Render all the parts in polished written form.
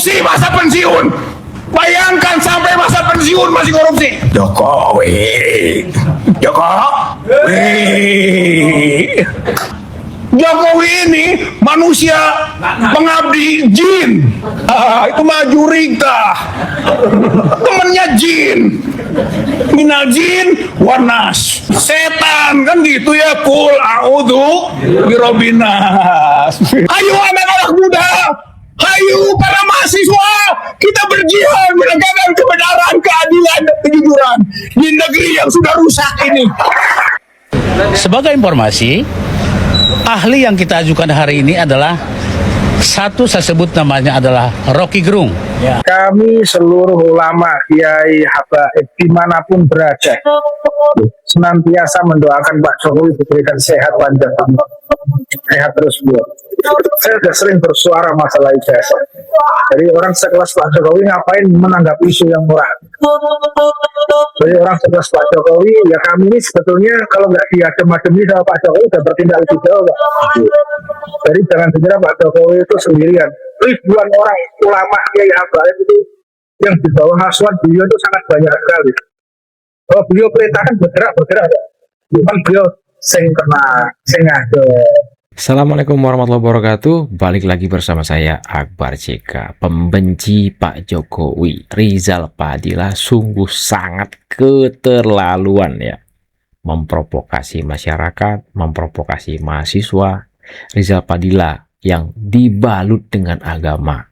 korupsi masa pensiun. Bayangkan sampai masa pensiun masih korupsi. Jokowi ini manusia pengabdi jin. Itu maju Rika. Temennya jin. Minal jin wanas. Setan kan gitu ya. Kul a'udzu birobbinas. Ayo anak-anak muda. Ayo para mahasiswa, kita berjihad menegakkan kebenaran, keadilan, dan kejujuran di negeri yang sudah rusak ini. Sebagai informasi, ahli yang kita ajukan hari ini adalah satu, saya sebut namanya adalah Rocky Gerung. Kami seluruh ulama, kiai, habaib dimanapun berada, senantiasa mendoakan Pak Jokowi diberikan sehat panjang, sehat terus beliau. Saya sudah sering bersuara masalah ijazah. Jadi orang sekelas Pak Jokowi ngapain menanggapi isu yang murah? Jadi orang sekelas Pak Jokowi, ya kami ini sebetulnya kalau nggak diadem-ademi sama Pak Jokowi sudah bertindak lebih jauh, Pak. Jadi jangan dikira Pak Jokowi itu sendirian. Ribuan orang ulama kiai habaib itu yang di bawah hasuan beliau itu sangat banyak sekali. Kalau beliau perintahkan bergerak, bukan beliau sing kena, sing ada. Assalamualaikum warahmatullahi wabarakatuh. Balik lagi bersama saya Akbar CK. Pembenci Pak Jokowi Rizal Padilla sungguh sangat keterlaluan ya, memprovokasi masyarakat, memprovokasi mahasiswa. Rizal Padilla yang dibalut dengan agama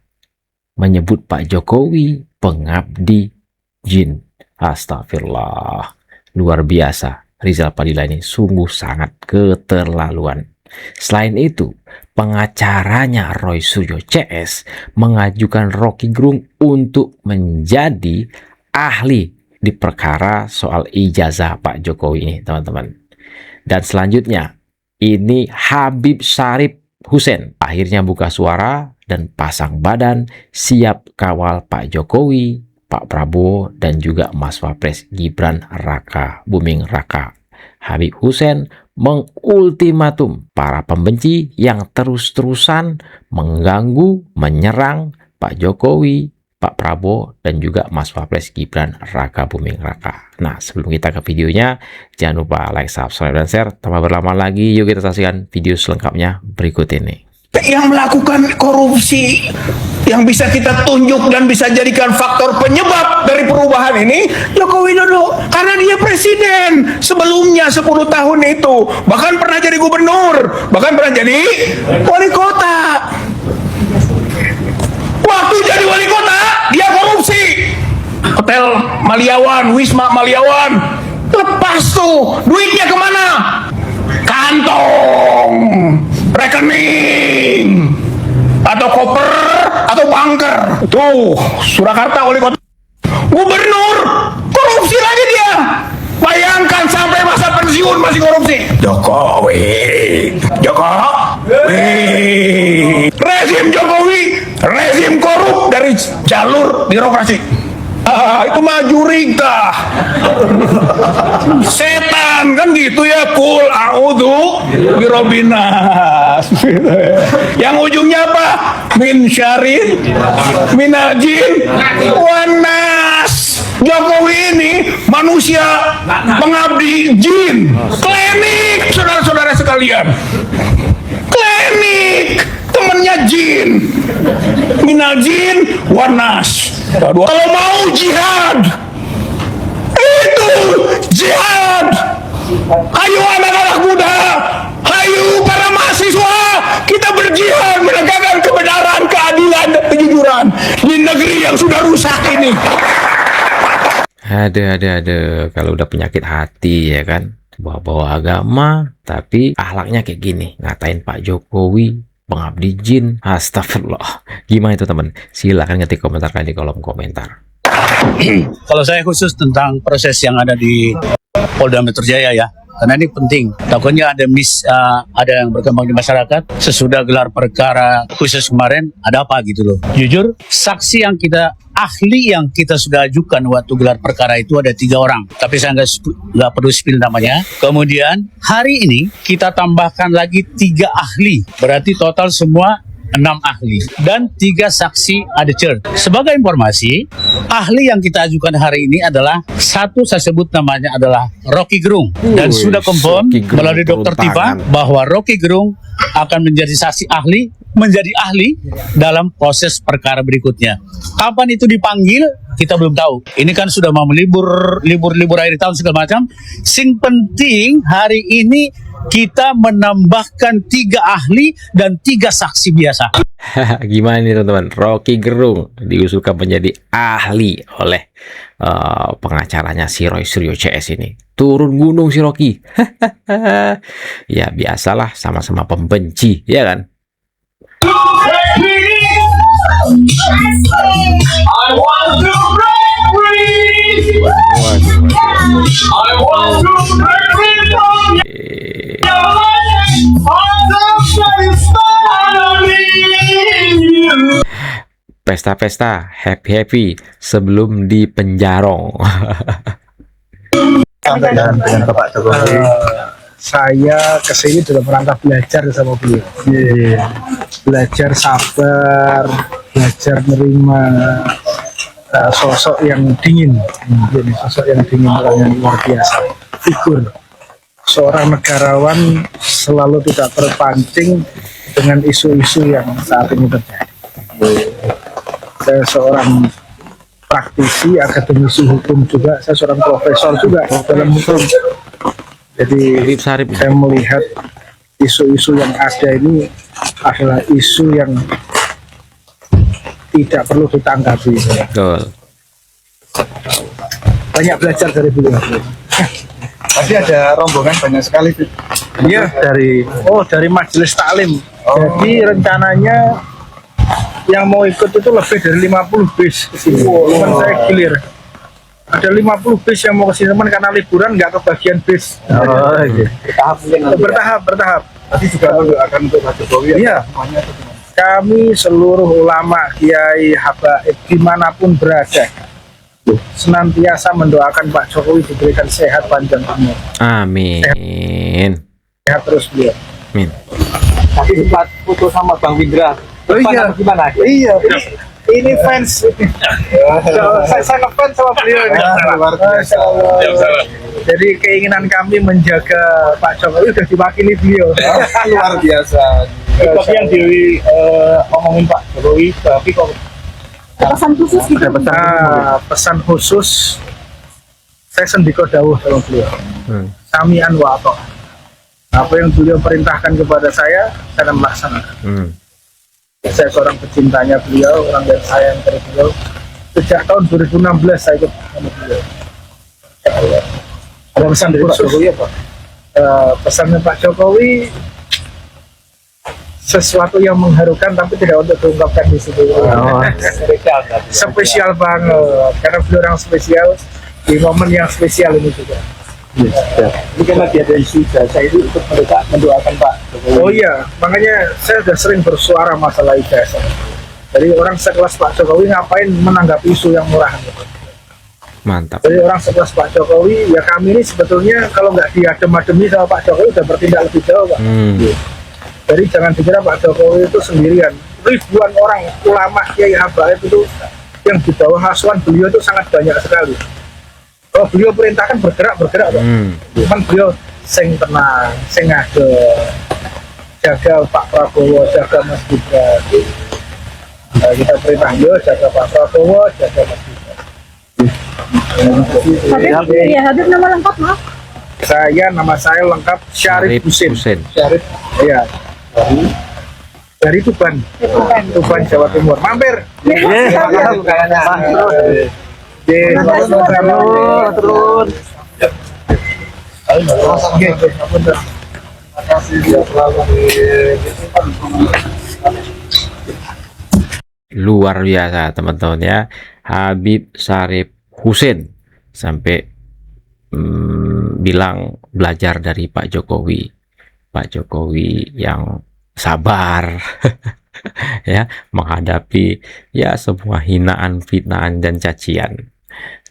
menyebut Pak Jokowi pengabdi jin. Astagfirullah, luar biasa. Rizal Padilla ini sungguh sangat keterlaluan. Selain itu, pengacaranya Roy Suryo CS mengajukan Rocky Gerung untuk menjadi ahli di perkara soal ijazah Pak Jokowi ini, teman-teman. Dan selanjutnya, ini Habib Syarif Hussein akhirnya buka suara dan pasang badan siap kawal Pak Jokowi, Pak Prabowo, dan juga Mas Wapres Gibran Raka Buming Raka. Habib Hussein mengultimatum para pembenci yang terus-terusan mengganggu, menyerang Pak Jokowi, Pak Prabowo, dan juga Mas Wapres Gibran Raka Buming Raka. Nah, sebelum kita ke videonya, jangan lupa like, subscribe, dan share. Tanpa berlama lagi, yuk kita saksikan video selengkapnya berikut ini. Yang melakukan korupsi yang bisa kita tunjuk dan bisa jadikan faktor penyebab dari perubahan ini Joko Widodo, karena dia presiden sebelumnya 10 tahun itu, bahkan pernah jadi gubernur, bahkan pernah jadi wali kota. Waktu jadi wali kota dia korupsi. Hotel Maliawan, Wisma Maliawan, lepas tuh duitnya kemana? Kantong, rekening, atau koper, atau bunker. Tuh, Surakarta wali kota, gubernur, korupsi lagi dia. Bayangkan sampai masa pensiun masih korupsi. Jokowi, rezim Jokowi, rezim korup dari jalur birokrasi. Itu maju Rika. Setan kan gitu ya. Kul a'udzu birobbinas. Yang ujungnya apa? Min syarri minal jin wanas. Jokowi ini manusia pengabdi jin. Klinik, saudara-saudara sekalian. Klinik, temennya jin. Minal jin wanas. Kalau mau jihad, itu jihad. Ayo anak-anak muda, ayo para mahasiswa, kita berjihad menegakkan kebenaran, keadilan, dan kejujuran di negeri yang sudah rusak ini. Ada. Kalau udah penyakit hati ya kan, bawa-bawa agama, tapi akhlaknya kayak gini, ngatain Pak Jokowi pengabdi jin. Astagfirullah. Gimana itu teman? Silahkan ngetik komentar kalian di kolom komentar. Kalau saya khusus tentang proses yang ada di Polda Metro Jaya ya, karena ini penting. Takutnya ada yang berkembang di masyarakat sesudah gelar perkara khusus kemarin, ada apa gitu loh. Jujur, saksi yang ahli yang kita sudah ajukan waktu gelar perkara itu ada 3 orang, tapi saya nggak perlu spill namanya. Kemudian hari ini kita tambahkan lagi 3 ahli, berarti total semua 6 ahli dan 3 saksi adecer. Sebagai informasi, ahli yang kita ajukan hari ini adalah satu, saya sebut namanya adalah Rocky Gerung, dan Wih, sudah confirm Rocky Gerung melalui turun Dr. Tifa tangan. bahwa Rocky Gerung akan menjadi saksi ahli, menjadi ahli dalam proses perkara berikutnya. Kapan itu dipanggil kita belum tahu. Ini kan sudah mau libur akhir tahun segala macam. Sing penting hari ini kita menambahkan 3 ahli dan 3 saksi biasa. Gimana nih teman-teman? Rocky Gerung diusulkan menjadi ahli oleh pengacaranya si Roy Suryo CS ini. Turun gunung si Rocky. Ya biasalah, sama-sama pembenci, ya kan? I want to break free. I want to break free from your life. Pesta-pesta, happy-happy sebelum dipenjarong. Sampaikan dengan Bapak Jokowi. Saya kesini dalam rangka belajar sama beliau. Belajar sabar, belajar menerima sosok yang dingin. Ini sosok yang dingin, orang yang luar biasa. Figur seorang negarawan selalu tidak terpancing dengan isu-isu yang saat ini terjadi. Saya seorang praktisi, akademisi hukum juga, saya seorang profesor juga dalam hukum. Jadi saya melihat isu-isu yang ada ini adalah isu yang tidak perlu ditanggapi. Betul. Banyak belajar dari beliau. Pasti ada rombongan banyak sekali. Iya, dari majelis taklim. Jadi rencananya yang mau ikut itu lebih dari 50 bis ke sini. Cuman saya gilir. Ada 50 bis yang mau ke sini, teman, karena liburan nggak kebagian bis. Bertahap. Tadi juga akan untuk Pak Jokowi. Iya. Kami seluruh ulama, kiai, habaib dimanapun berada, senantiasa mendoakan Pak Jokowi diberikan sehat panjang umur. Amin. Sehat terus beliau. Amin. Tadi sempat foto sama Bang Windra. Oh iya. Gimana? Iya. Ini fans. Saya ngefans sama beliau. Masya Allah. Jadi keinginan kami menjaga Pak Jokowi sudah diwakili beliau. Luar biasa. Tapi yang ngomongin Pak Jokowi, tapi kok Pesan khusus gitu. pesan khusus saya sendiko dawuh sama beliau. Sami'an wa ata'ah. Apa yang beliau perintahkan kepada saya akan melaksanakan. Saya seorang pecintanya beliau, orang yang sayang dari beliau. Sejak tahun 2016 saya ikut sama beliau. Ada pesan dari Pak Jokowi apa? Pesannya Pak Jokowi sesuatu yang mengharukan tapi tidak untuk diungkapkan di situ. Spesial banget karena beliau orang spesial di momen yang spesial ini juga. Ini kan lagi ada isu jasa itu untuk mendoakan Pak Jokowi. Oh iya, makanya saya sudah sering bersuara masalah ijazah. Jadi orang sekelas Pak Jokowi ngapain menanggapi isu yang murah? Mantap. Jadi orang sekelas Pak Jokowi, ya kami ini sebetulnya kalau nggak diadem-ademi sama Pak Jokowi udah bertindak lebih jauh, Pak. Jadi jangan dikira Pak Jokowi itu sendirian. Ribuan orang, ulama, kiai, habaib itu yang di bawah asuhan beliau itu sangat banyak sekali. Kalau beliau perintahkan bergerak Pak. Cuman beliau sing tenang, sing adem, jaga Pak Prabowo, jaga Mas Gibran. Kita perintah beliau jaga Pak Prabowo, jaga Mas Gibran. Habib nama lengkap maaf. Nama saya lengkap Syarif Husin. Syarif. Iya. Dari Tuban, Jawa Timur. Mampir. Turun. Luar biasa teman-teman ya, Habib Syarif Husin sampai bilang belajar dari Pak Jokowi yang sabar ya menghadapi ya semua hinaan, fitnaan dan cacian.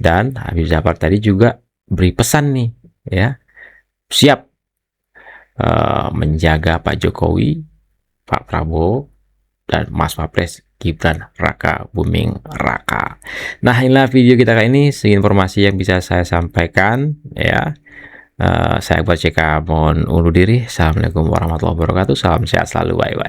Dan Habib Jafar tadi juga beri pesan nih ya, siap menjaga Pak Jokowi, Pak Prabowo dan Mas Wapres Gibran Raka Buming Raka. Nah, inilah video kita kali ini, informasi yang bisa saya sampaikan ya. Saya Akbar CK mohon undur diri. Assalamualaikum warahmatullahi wabarakatuh. Salam sehat selalu. Bye bye.